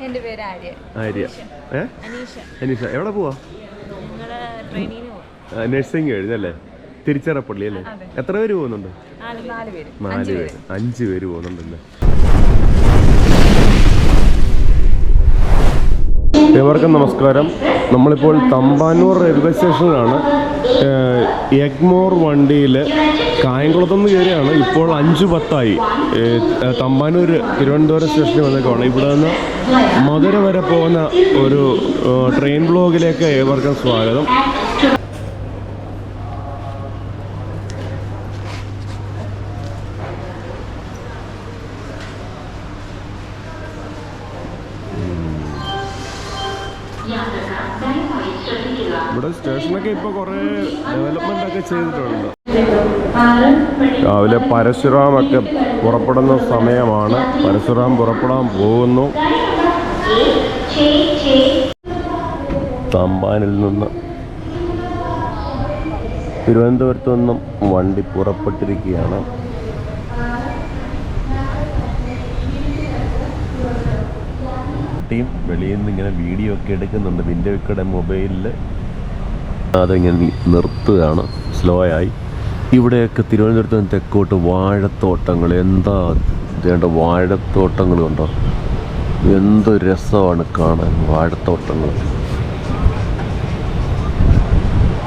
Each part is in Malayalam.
എൻ്റെ പേര് ആര്യ. ആര്യ. അനീഷ. എവിടെ പോവാ? നഴ്സിംഗ് കഴിഞ്ഞല്ലേ? തിരുച്ചിറപ്പള്ളി അല്ലേ? എത്ര പേര് പോകുന്നുണ്ട്? 4 പേര്. 5 പേര് പോകുന്നുണ്ടല്ലേ? ഏവർക്കും നമസ്കാരം. നമ്മളിപ്പോൾ തമ്പാനൂർ റെയിൽവേ സ്റ്റേഷനിലാണ്. എഗ്മോർ വണ്ടിയിൽ കായംകുളത്തുനിന്ന് കയറിയാണ്. ഇപ്പോൾ 5:10 തമ്പാനൂർ തിരുവനന്തപുരം സ്റ്റേഷനിൽ വന്നേക്കാണ്. ഇവിടെ നിന്ന് മധുര വരെ പോകുന്ന ഒരു ട്രെയിൻ ബ്ലോഗിലേക്ക് ഏവർക്കും സ്വാഗതം. ഇവിടെ സ്റ്റേഷനൊക്കെ ഇപ്പോൾ കുറേ ഡെവലപ്മെൻ്റ് ഒക്കെ ചെയ്തിട്ടുണ്ട്. രാവിലെ പരശുറാമൊക്കെ പുറപ്പെടുന്ന സമയമാണ്. പരശുറാം പുറപ്പെടാൻ പോകുന്നു. തമ്പാനിൽ നിന്ന് തിരുവനന്തപുരത്തു നിന്നും വണ്ടി പുറപ്പെട്ടിരിക്കുകയാണ്. വെളിയിൽ നിന്ന് ഇങ്ങനെ വീഡിയോ ഒക്കെ എടുക്കുന്നുണ്ട്. വിൻഡോയുടെ മൊബൈലിൽ അതിങ്ങനെ നിർത്തുകയാണ് സ്ലോ ആയി. ഇവിടെയൊക്കെ തിരുവനന്തപുരത്ത് നിന്ന് തെക്കോട്ട് വാഴത്തോട്ടങ്ങൾ, എന്താ വേണ്ട വാഴത്തോട്ടങ്ങൾ കണ്ടോ, എന്ത് രസമാണ് കാണാൻ വാഴത്തോട്ടങ്ങൾ.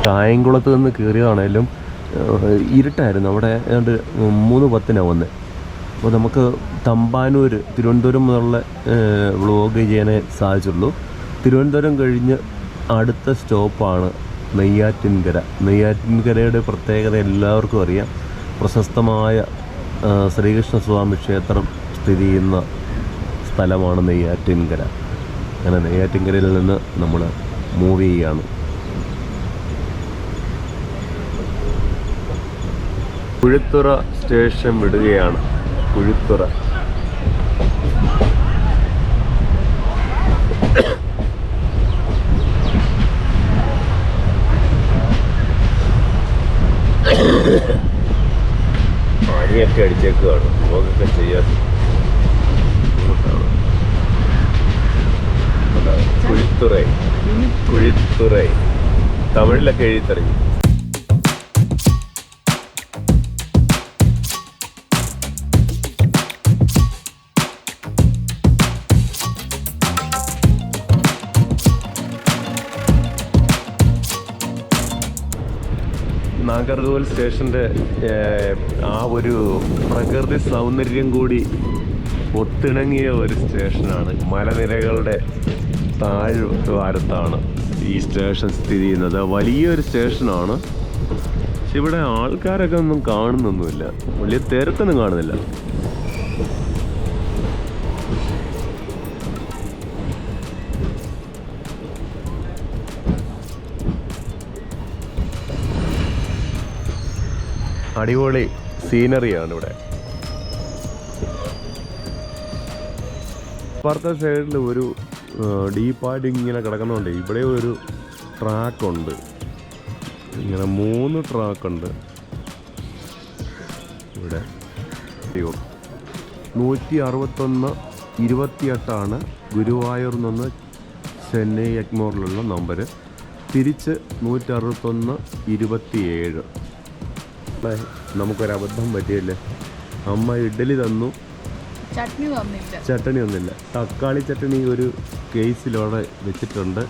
കായംകുളത്ത് നിന്ന് കയറിയതാണേലും ഇരുട്ടായിരുന്നു. അവിടെ ഏതാണ്ട് 3:10 വന്നത്. അപ്പോൾ നമുക്ക് തമ്പാനൂർ തിരുവനന്തപുരം മുതലുള്ള വ്ളോഗ് ചെയ്യാനേ സാധിച്ചുള്ളൂ. തിരുവനന്തപുരം കഴിഞ്ഞ് അടുത്ത സ്റ്റോപ്പാണ് നെയ്യാറ്റിൻകര. നെയ്യാറ്റിൻകരയുടെ പ്രത്യേകത എല്ലാവർക്കും അറിയാം. പ്രശസ്തമായ ശ്രീകൃഷ്ണസ്വാമി ക്ഷേത്രം സ്ഥിതി ചെയ്യുന്ന സ്ഥലമാണ് നെയ്യാറ്റിൻകര. അങ്ങനെ നെയ്യാറ്റിൻകരയിൽ നിന്ന് നമ്മൾ മൂവ് ചെയ്യുകയാണ്. കുഴിത്തുറ സ്റ്റേഷൻ വിടുകയാണ്. കുഴിത്തുറ പനിയൊക്കെ അടിച്ചേക്കുകയാണ്. വ്ളോഗൊക്കെ ചെയ്യാൻ കുഴിത്തുറൈ കുഴിത്തുറൈ തമിഴിലൊക്കെ എഴുതി തുടങ്ങി. നാഗർകോവിൽ സ്റ്റേഷൻ്റെ ആ ഒരു പ്രകൃതി സൗന്ദര്യം കൂടി ഒത്തിണങ്ങിയ ഒരു സ്റ്റേഷനാണ്. മലനിരകളുടെ താഴ്വാരത്താണ് ഈ സ്റ്റേഷൻ സ്ഥിതി ചെയ്യുന്നത്. വലിയൊരു സ്റ്റേഷനാണ്. പക്ഷെ ഇവിടെ ആൾക്കാരൊക്കെ ഒന്നും കാണുന്നൊന്നുമില്ല. വലിയ തിരക്കൊന്നും കാണുന്നില്ല. അടിപൊളി സീനറിയാണ് ഇവിടെ. അപ്പുറത്തെ സൈഡിൽ ഒരു ഡീപ്പായിട്ട് ഇങ്ങനെ കിടക്കുന്നുണ്ട്. ഇവിടെ ഒരു ട്രാക്കുണ്ട്. ഇങ്ങനെ 3 ട്രാക്കുണ്ട് ഇവിടെ. 161-28 ഗുരുവായൂർ നിന്ന് ചെന്നൈ എഗ്മോറിലുള്ള നമ്പർ. തിരിച്ച് 161-27. നമുക്കൊരബദ്ധം പറ്റിയല്ലേ. അമ്മ ഇഡ്ഡലി തന്നു, ചട്ടണി തന്നില്ല. തക്കാളി ചട്ടണി ഒരു കേസിലവിടെ വെച്ചിട്ടുണ്ട്.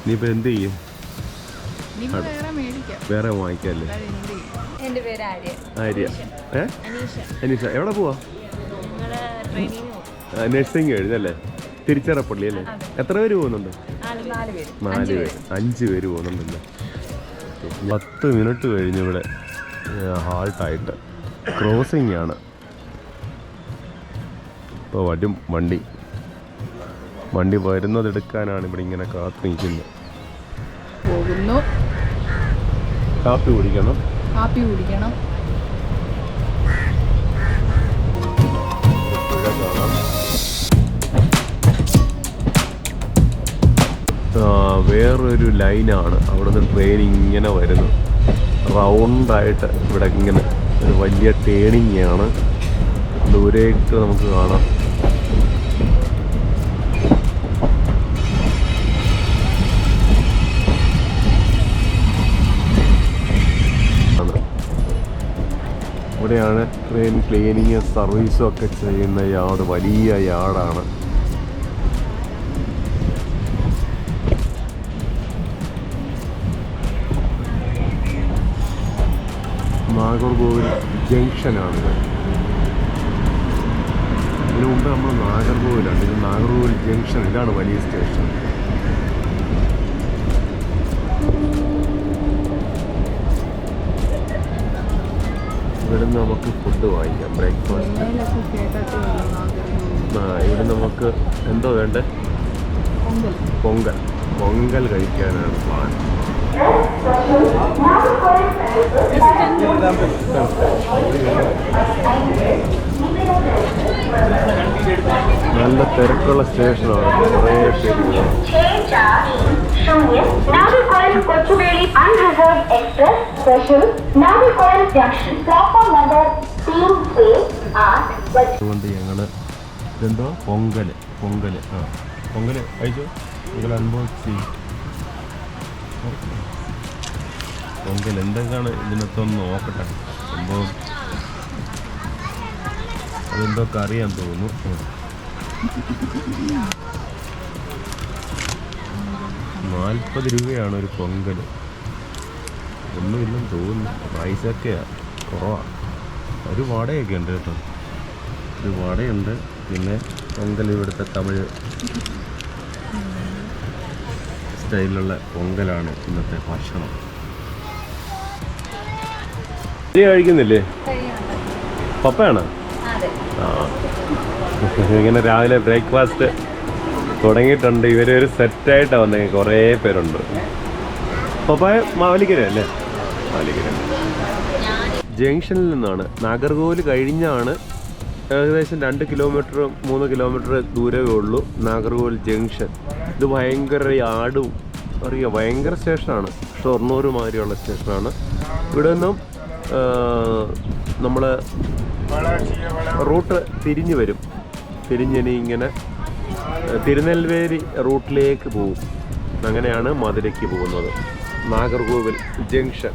ഇനിയിപ്പോൾ എന്ത് ചെയ്യും? വേറെ വാങ്ങിക്കല്ലേ. എൻ്റെ പേര് ആര്യ. അനീഷ. എവിടെ പോവാ? നഴ്സിംഗ് കഴിഞ്ഞല്ലേ? തിരുച്ചിറപ്പള്ളി അല്ലേ? എത്ര പേര് പോകുന്നുണ്ട്? 4 പേര്. 5 പേര് പോകുന്നുണ്ടല്ലേ? 10 മിനിറ്റ് കഴിഞ്ഞ് ഇവിടെ ഹാൾട്ടായിട്ട് ക്രോസിംഗ് ആണ്. ഇപ്പോൾ വണ്ടി വരുന്നതെടുക്കാനാണ് ഇവിടെ ഇങ്ങനെ കാത്തു നിൽക്കുന്നത്. പോകുന്നു. കാപ്പി കുടിക്കണം. വേറൊരു ലൈനാണ്. അവിടുന്ന് ട്രെയിൻ ഇങ്ങനെ വരുന്നു. റൗണ്ടായിട്ട് ഇവിടെ ഇങ്ങനെ ഒരു വലിയ ടേണിംഗ് ആണ്. ദൂരേക്ക് നമുക്ക് കാണാം. ഇവിടെയാണ് ട്രെയിൻ ക്ലീനിങ് സർവീസും ഒക്കെ ചെയ്യുന്ന യാർഡ്. വലിയ യാർഡാണ്. നാഗർകോവിൽ ജംഗ്ഷനാണിത്. ഇതിനു മുമ്പ് നമ്മൾ നാഗർകോവിലാണ്. ഇത് നാഗർകോവിൽ ജംഗ്ഷൻ. ഇതാണ് വലിയ സ്റ്റേഷൻ. ഇവിടുന്ന് നമുക്ക് ഫുഡ് വാങ്ങിക്കാം, ബ്രേക്ക്ഫാസ്റ്റ്. ഇവിടെ നമുക്ക് എന്തോ വേണ്ടേ? പൊങ്കൽ കഴിക്കാനാണ് പ്ലാൻ. നല്ല തിരക്കുള്ള സ്റ്റേഷനാണ്. കുറേ പേര്. അതുകൊണ്ട് ഞങ്ങൾ ഇതെന്തോ പൊങ്കൽ കഴിച്ചു. പൊങ്കൽ അൺബോക്സ് ചെയ്യും. പൊങ്കൽ എന്തൊക്കെയാണ് ഇതിനകത്തൊന്ന് നോക്കട്ടെ. സംഭവം അതെന്തോ കറിയാൻ തോന്നുന്നു. 40 രൂപയാണ് ഒരു പൊങ്കൽ. ഒന്നുമില്ലെന്ന് തോന്നുന്നു. പൈസയൊക്കെ കുറവാണ്. ഒരു വടയൊക്കെ ഉണ്ട് കേട്ടോ. ഒരു വടയുണ്ട്. പിന്നെ പൊങ്കൽ ഇവിടുത്തെ തമിഴ് സ്റ്റൈലിലുള്ള പൊങ്കലാണ് ഇന്നത്തെ ഭക്ഷണം. കഴിക്കുന്നില്ലേ? പപ്പയാണ്. ഇങ്ങനെ രാവിലെ ബ്രേക്ക്ഫാസ്റ്റ് തുടങ്ങിയിട്ടുണ്ട്. ഇവരൊരു സെറ്റായിട്ടാണ് വന്നെങ്കിൽ കുറേ പേരുണ്ട്. പപ്പായ മാവേലിക്കര അല്ലേ? മാവേലിക്കര ജംഗ്ഷനിൽ നിന്നാണ്. നാഗർകോവിൽ കഴിഞ്ഞാണ്. ഏകദേശം 2 കിലോമീറ്റർ 3 കിലോമീറ്റർ ദൂരമേ ഉള്ളൂ നാഗർകോവിൽ ജംഗ്ഷൻ. ഇത് ഭയങ്കര ആടും അറിയാം. ഭയങ്കര സ്റ്റേഷനാണ്. ഷൊർണൂർ മാതിരിയുള്ള സ്റ്റേഷനാണ്. ഇവിടെ നിന്നും നമ്മൾ റൂട്ട് തിരിഞ്ഞ് വരും. തിരിഞ്ഞിനി ഇങ്ങനെ തിരുനെൽവേലി റൂട്ടിലേക്ക് പോകും. അങ്ങനെയാണ് മധുരയ്ക്ക് പോകുന്നത്. നാഗർകോവിൽ ജംഗ്ഷൻ.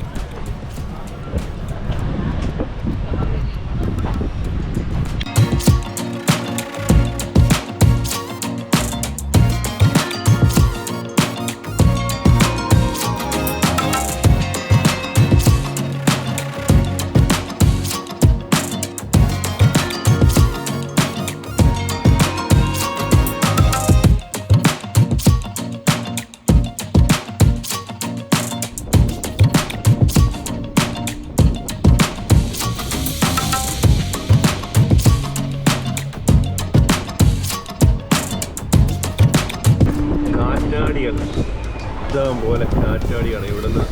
ഇഷ്ടം പോലെ കാറ്റാടിയാണ്. ഇവിടുന്ന്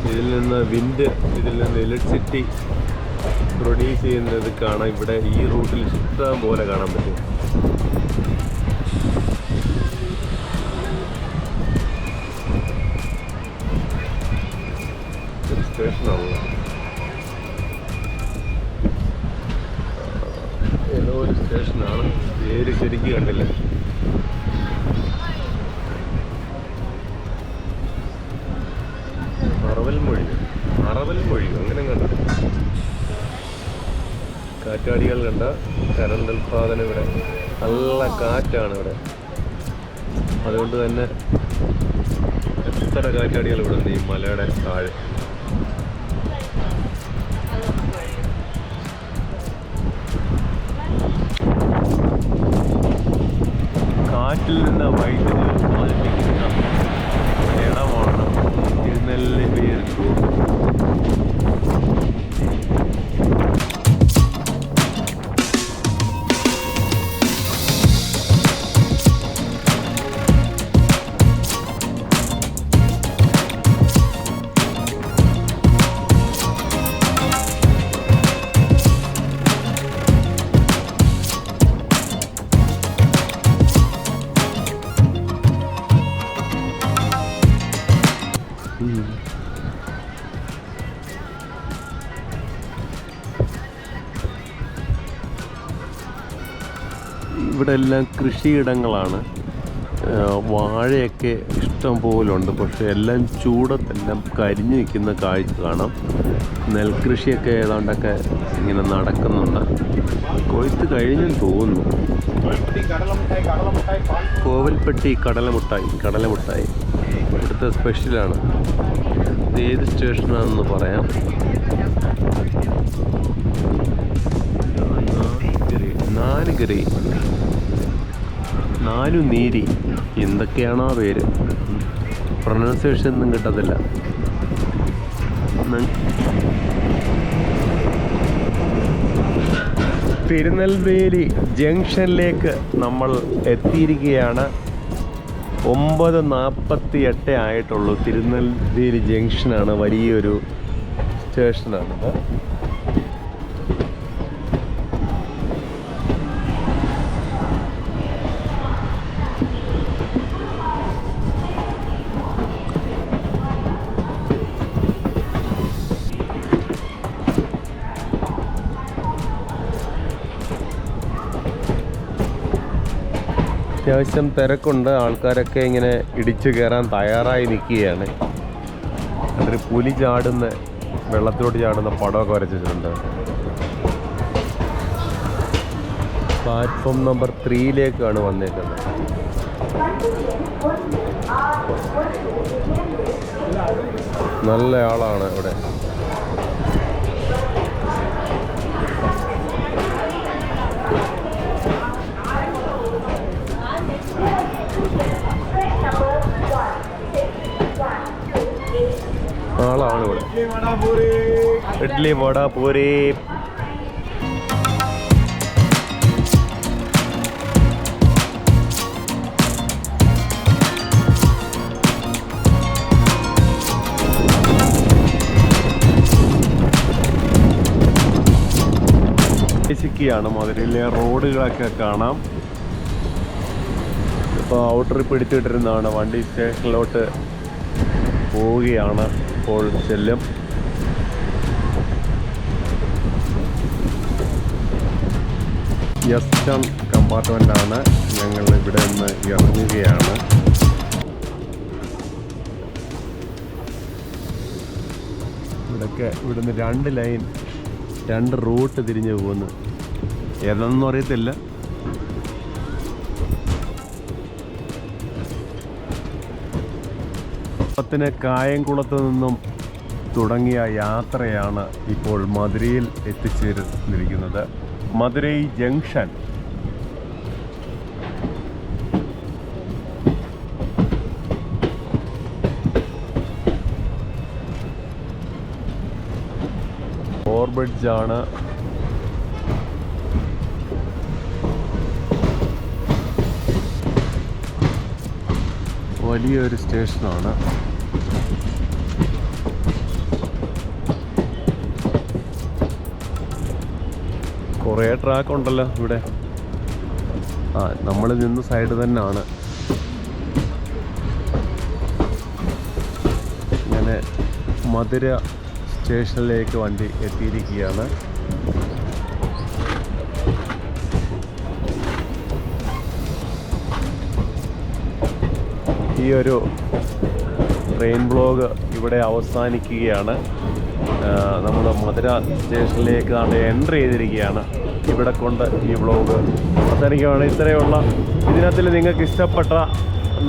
ഇതിൽ നിന്ന് വിൻഡ്, ഇതിൽ നിന്ന് ഇലക്ട്രിസിറ്റി പ്രൊഡ്യൂസ് ചെയ്യുന്നത് കാണാം. ഇവിടെ ഈ റൂട്ടിൽ ഇഷ്ടം പോലെ കാണാൻ പറ്റും. ഒരു സ്റ്റേഷനാണല്ലോ. ഏതോ ഒരു സ്റ്റേഷനാണ്. പേര് ശരിക്കും കണ്ടില്ല. അറവൽമൊഴി അങ്ങനെ കണ്ട. കാറ്റാടികൾ കണ്ട. കരണ്ട് ഉൽപാദനം ഇവിടെ നല്ല കാറ്റാണ് ഇവിടെ. അതുകൊണ്ട് തന്നെ എത്ര കാറ്റാടികൾ ഇവിടെ ഉണ്ട് ഈ മലയുടെ താഴെ. കാറ്റിൽ നിന്ന് വൈദ്യുതി ഉൽപ്പാദിപ്പിക്കുന്ന ഇടമാണ് തിരുനെല്ലിവേലി റൂട്ട്. ഇവിടെ എല്ലാം കൃഷിയിടങ്ങളാണ്. വാഴയൊക്കെ ഇഷ്ടം പോലുണ്ട്, പക്ഷേ എല്ലാം ചൂടത്തെല്ലാം കരിഞ്ഞു നിൽക്കുന്ന കാഴ്ച കാണാം. നെൽകൃഷിയൊക്കെ ഏതാണ്ടൊക്കെ ഇങ്ങനെ നടക്കുന്നുണ്ട്. കൊയ്ത്ത് കഴിഞ്ഞെന്ന് തോന്നുന്നു. കോവിൽപ്പെട്ടി കടലമുട്ടായി ഇവിടുത്തെ സ്പെഷ്യലാണ്. ഇത് ഏത് സ്റ്റേഷനാണെന്ന് പറയാം. നാലുനീരി എന്തൊക്കെയാണോ പേര്, പ്രൊനൗൺസിയേഷൻ ഒന്നും കിട്ടത്തില്ല. തിരുനെൽവേലി ജംഗ്ഷനിലേക്ക് നമ്മൾ എത്തിയിരിക്കുകയാണ്. 9:48 ആയിട്ടുള്ളൂ. തിരുനെൽവേലി ജംഗ്ഷനാണ്, വലിയൊരു സ്റ്റേഷനാണിത്. അത്യാവശ്യം തിരക്കുണ്ട്. ആൾക്കാരൊക്കെ ഇങ്ങനെ ഇടിച്ചു കയറാൻ തയ്യാറായി നിൽക്കുകയാണ്. ഒരു പുലി ചാടുന്ന, വെള്ളത്തോട്ട് ചാടുന്ന പടമൊക്കെ വരച്ചിട്ടുണ്ട്. പ്ലാറ്റ്ഫോം നമ്പർ 3 വന്നേക്കുന്നത്. നല്ല ആളാണ് ഇവിടെ. ആളാണ് ഇവിടെ. ഇഡ്ലി വട പൂരി. ാണ് മധുരയിലെ റോഡുകളൊക്കെ കാണാം. ഇപ്പോൾ ഔട്ടർ പിടിച്ചിട്ടിരുന്നതാണ്. വണ്ടി സ്റ്റേഷനിലോട്ട് പോവുകയാണ്. ഇപ്പോൾ ചെല്ലും. വെസ്റ്റേൺ കമ്പാർട്ട്മെൻ്റാണ്. ഞങ്ങൾ ഇവിടെ നിന്ന് ഇറങ്ങുകയാണ്. ഇവിടുന്ന് 2 ലൈൻ 2 റൂട്ട് തിരിഞ്ഞു പോകുന്നു. ഏതാണെന്നൊന്നും അറിയത്തില്ല. കായംകുളത്ത് നിന്നും തുടങ്ങിയ യാത്രയാണ് ഇപ്പോൾ മധുരയിൽ എത്തിച്ചേർന്നിരിക്കുന്നത്. മധുരൈ ജംഗ്ഷൻ. ഓവർബ്രിഡ്ജാണ്. വലിയൊരു സ്റ്റേഷനാണ്. കുറേ ട്രാക്ക് ഉണ്ടല്ലോ ഇവിടെ. നമ്മൾ നിന്ന് സൈഡ് തന്നെയാണ്. ഇങ്ങനെ മധുര സ്റ്റേഷനിലേക്ക് വണ്ടി എത്തിയിരിക്കുകയാണ്. ഈ ഒരു ട്രെയിൻ ബ്ലോഗ് ഇവിടെ അവസാനിക്കുകയാണ്. നമ്മൾ മധുര സ്റ്റേഷനിലേക്ക് എൻട്രി ചെയ്തിരിക്കുകയാണ്. ഇവിടെ കൊണ്ട് ഈ വ്ളോഗ് അവസാനിക്കുകയാണ്. ഇത്രയുള്ള ഇതിനകത്തിൽ നിങ്ങൾക്ക് ഇഷ്ടപ്പെട്ട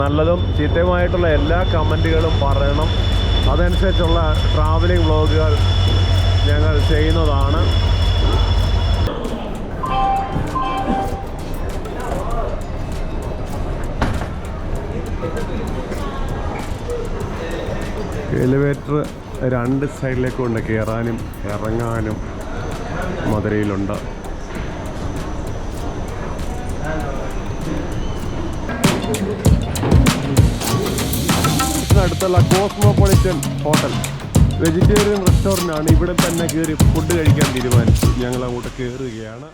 നല്ലതും ചീത്തയുമായിട്ടുള്ള എല്ലാ കമൻറ്റുകളും പറയണം. അതനുസരിച്ചുള്ള ട്രാവലിംഗ് വ്ളോഗുകൾ ഞങ്ങൾ ചെയ്യുന്നതാണ്. എലിവേറ്റർ 2 സൈഡിലേക്കുണ്ട്. കയറാനും ഇറങ്ങാനും മധുരയിലുണ്ട്. അടുത്തുള്ള കോസ്മോപൊളിറ്റൻ ഹോട്ടൽ വെജിറ്റേറിയൻ റെസ്റ്റോറൻ്റ് ആണ്. ഇവിടെ തന്നെ കയറി ഫുഡ് കഴിക്കാൻ തീരുമാനിച്ചു. ഞങ്ങൾ അങ്ങോട്ട് കയറുകയാണ്.